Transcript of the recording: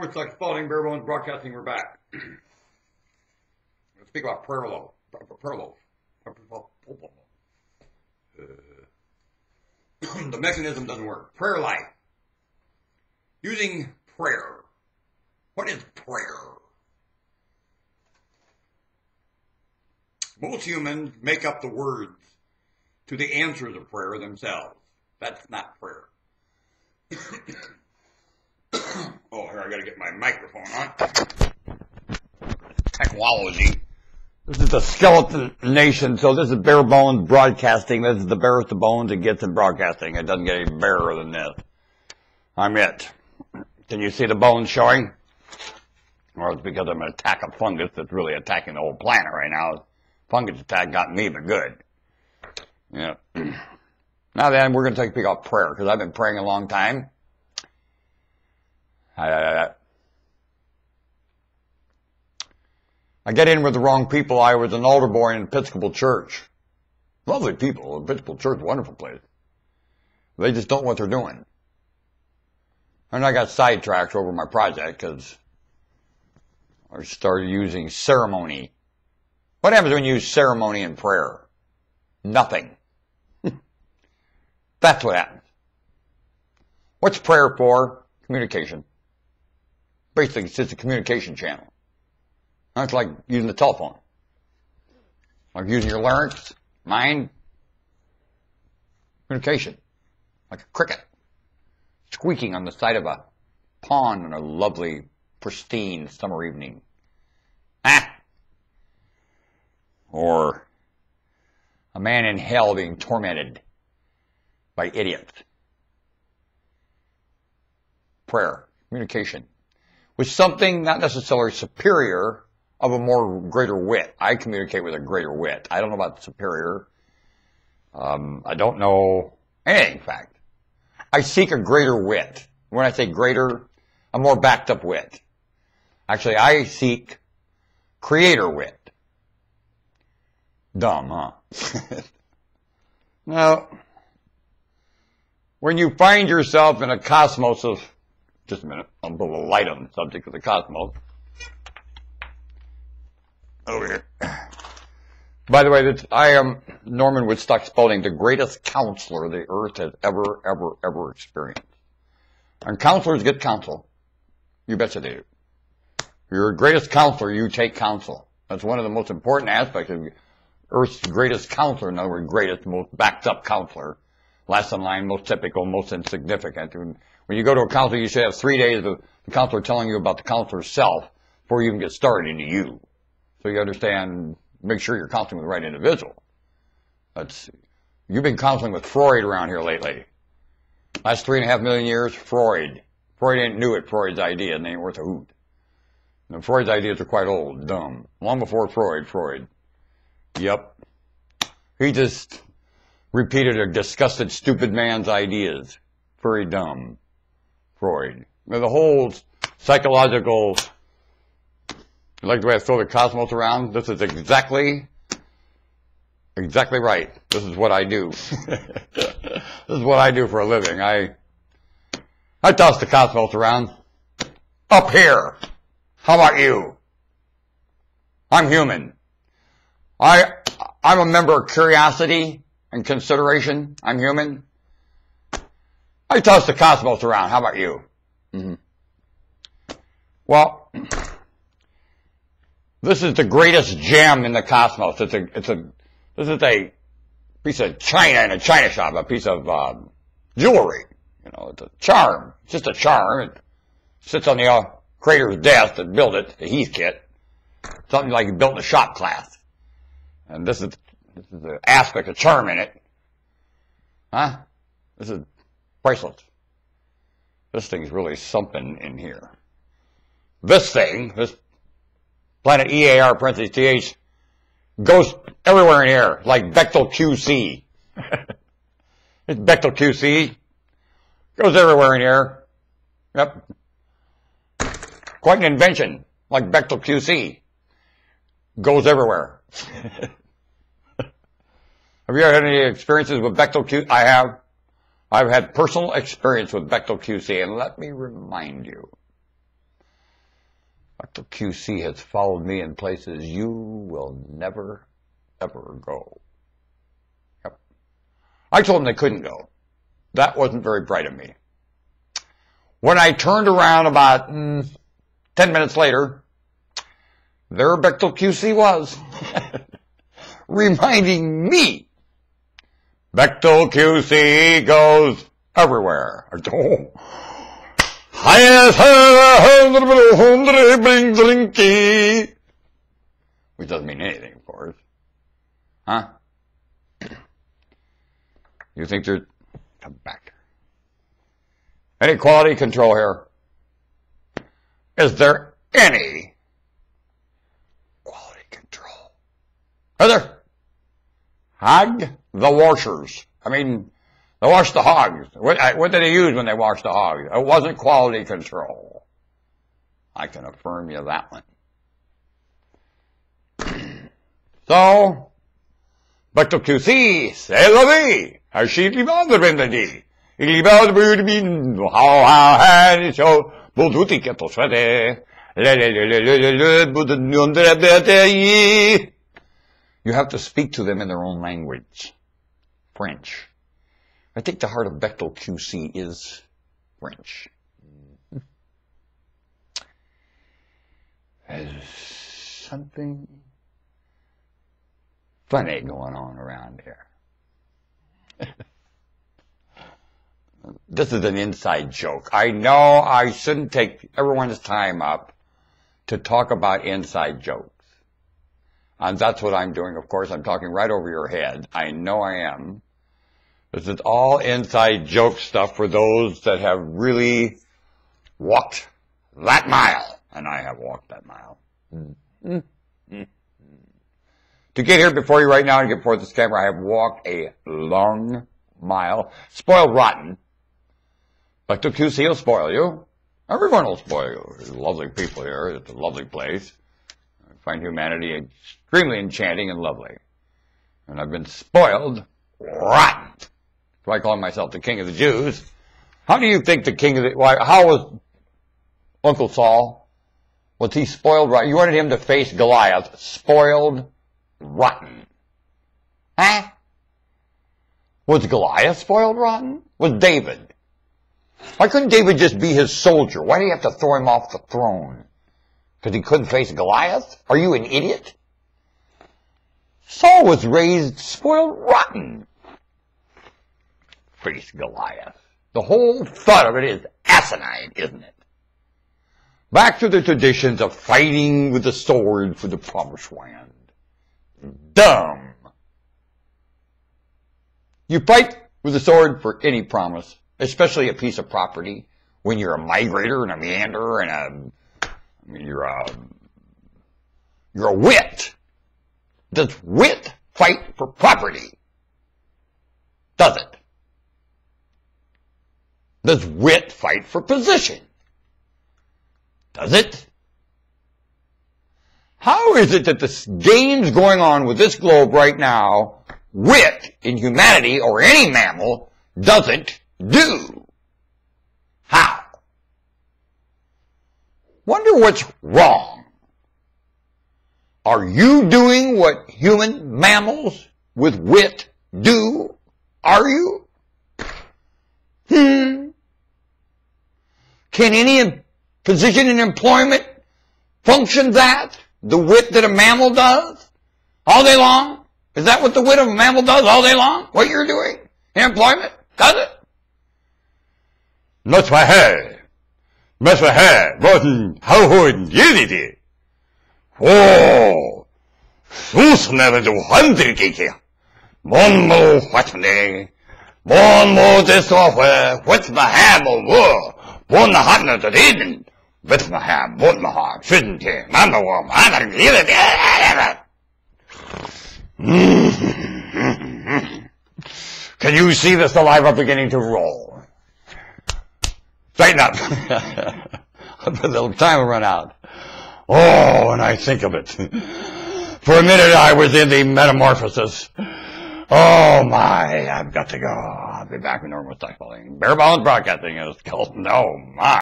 It's like Spalding, Bare Bones Broadcasting. We're back. Let's speak about prayer loaf. The mechanism doesn't work. Prayer life. Using prayer. What is prayer? Most humans make up the words to the answers of prayer themselves. That's not prayer. Oh, here, I gotta get my microphone on. Technology. This is the skeleton nation, so this is Bare Bones Broadcasting. This is the barest of bones it gets in broadcasting. It doesn't get any barer than this. I'm it. Can you see the bones showing? Or it's because I'm an attack of fungus that's really attacking the whole planet right now. Fungus attack got me, but good. Yeah. Now then, we're going to take a peek at prayer, because I've been praying a long time. I get in with the wrong people. I was an altar boy in an Episcopal church. Lovely people. Episcopal church, wonderful place. They just don't know what they're doing. And I got sidetracked over my project because I started using ceremony. What happens when you use ceremony in prayer? Nothing. That's what happens. What's prayer for? Communication. Basically, it's just a communication channel. That's like using the telephone. Like using your larynx, mind. Communication. Like a cricket. Squeaking on the side of a pond on a lovely, pristine summer evening. Or a man in hell being tormented by idiots. Prayer. Communication. With something not necessarily superior of a more greater wit. I communicate with a greater wit. I don't know about superior. I don't know anything, in fact. I seek a greater wit. When I say greater, a more backed up wit. Actually, I seek creator wit. Dumb, huh? Now, when you find yourself in a cosmos of, just a minute, I'll put a light on the subject of the cosmos. Over here. By the way, I am Norman Woodstock Spalding, the greatest counselor the earth has ever experienced. And counselors get counsel. You betcha they do. If you're the greatest counselor, you take counsel. That's one of the most important aspects of Earth's greatest counselor, in other words, greatest, most backed up counselor. Last in line, most typical, most insignificant. When you go to a counselor, you should have 3 days of the counselor telling you about the counselor's self before you even get started into you. So you understand, make sure you're counseling with the right individual. You've been counseling with Freud around here lately. Last 3.5 million years, Freud. Freud ain't new at Freud's idea, and they ain't worth a hoot. And Freud's ideas are quite old, dumb. Long before Freud. Yep. He just repeated a disgusted, stupid man's ideas. Very dumb. Freud. Now, the whole psychological, you like the way I throw the cosmos around? This is exactly right. This is what I do. This is what I do for a living. I toss the cosmos around. Up here. How about you? I'm human. I'm a member of curiosity and consideration. I'm human. I toss the cosmos around. How about you? Mm-hmm. Well, this is the greatest gem in the cosmos. This is a piece of china in a china shop, a piece of jewelry. You know, it's a charm. It's just a charm. It sits on the crater's desk that built it, the Heathkit. Something like you built in a shop class. And this is the aspect of charm in it. Huh? This is priceless. This thing's really something in here. This thing, this planet EAR parentheses TH, goes everywhere in here, like Bechtel QC. It's Bechtel QC. Goes everywhere in here. Yep. Quite an invention, like Bechtel QC. Goes everywhere. Have you ever had any experiences with Bechtel QC? I have. I've had personal experience with Bechtel QC, and let me remind you, Dr. QC has followed me in places you will never, ever go. Yep. I told them they couldn't go. That wasn't very bright of me. When I turned around about 10 minutes later, there Bechtel QC was, reminding me, Bechtel QC goes everywhere. Which doesn't mean anything, of course. Huh? You think there's... Come back. Any quality control here? Is there any quality control? Are there? Hog the washers. I mean, they wash the hogs. What did they use when they washed the hogs? It wasn't quality control. I can affirm you that one. So, Bechtel QC, c'est la vie. She liebende vendredi. Ich liebe würde bin, how so, buduti keto svete. You have to speak to them in their own language. French. I think the heart of Bechtel QC is French. There's something funny going on around here. This is an inside joke. I know I shouldn't take everyone's time up to talk about inside jokes. And that's what I'm doing, of course. I'm talking right over your head. I know I am. This is all inside joke stuff for those that have really walked that mile. And I have walked that mile. To get here before you right now and get before this camera, I have walked a long mile. Spoiled rotten. But the QC will spoil you. Everyone will spoil you. There's lovely people here. It's a lovely place. I find humanity extremely enchanting and lovely. And I've been spoiled rotten. So I call myself the king of the Jews. How do you think the king of the... How was Uncle Saul? Was he spoiled rotten? You wanted him to face Goliath. Spoiled rotten. Huh? Was Goliath spoiled rotten? Was David? Why couldn't David just be his soldier? Why do you have to throw him off the throne? Because he couldn't face Goliath? Are you an idiot? Saul was raised spoiled rotten. Face Goliath. The whole thought of it is asinine, isn't it? Back to the traditions of fighting with the sword for the promised land. Dumb. You fight with the sword for any promise, especially a piece of property, when you're a migrator and a meanderer and you're a wit. Does wit fight for property? Does it? Does wit fight for position? Does it? How is it that the games going on with this globe right now, wit in humanity or any mammal doesn't do? How? Wonder what's wrong. Are you doing what human mammals with wit do? Are you? Can any position in employment function that? The wit that a mammal does? All day long? Is that what the wit of a mammal does all day long? What you're doing in employment? Does it? Not my hair. Not my hair. But how would you do? Oh, who's never do 100 here? One more what's me? One more this offer. What's my hair more? One the hotness that didn't. With my hair, both my heart, shouldn't you? Mama, woman, I don't give it. Can you see the saliva beginning to roll? Straighten up. The time will run out. Oh, and I think of it. For a minute I was in the metamorphosis. Oh my, I've got to go. I'll be back with normal cycling. Bare Bones Broadcasting is called. No, my.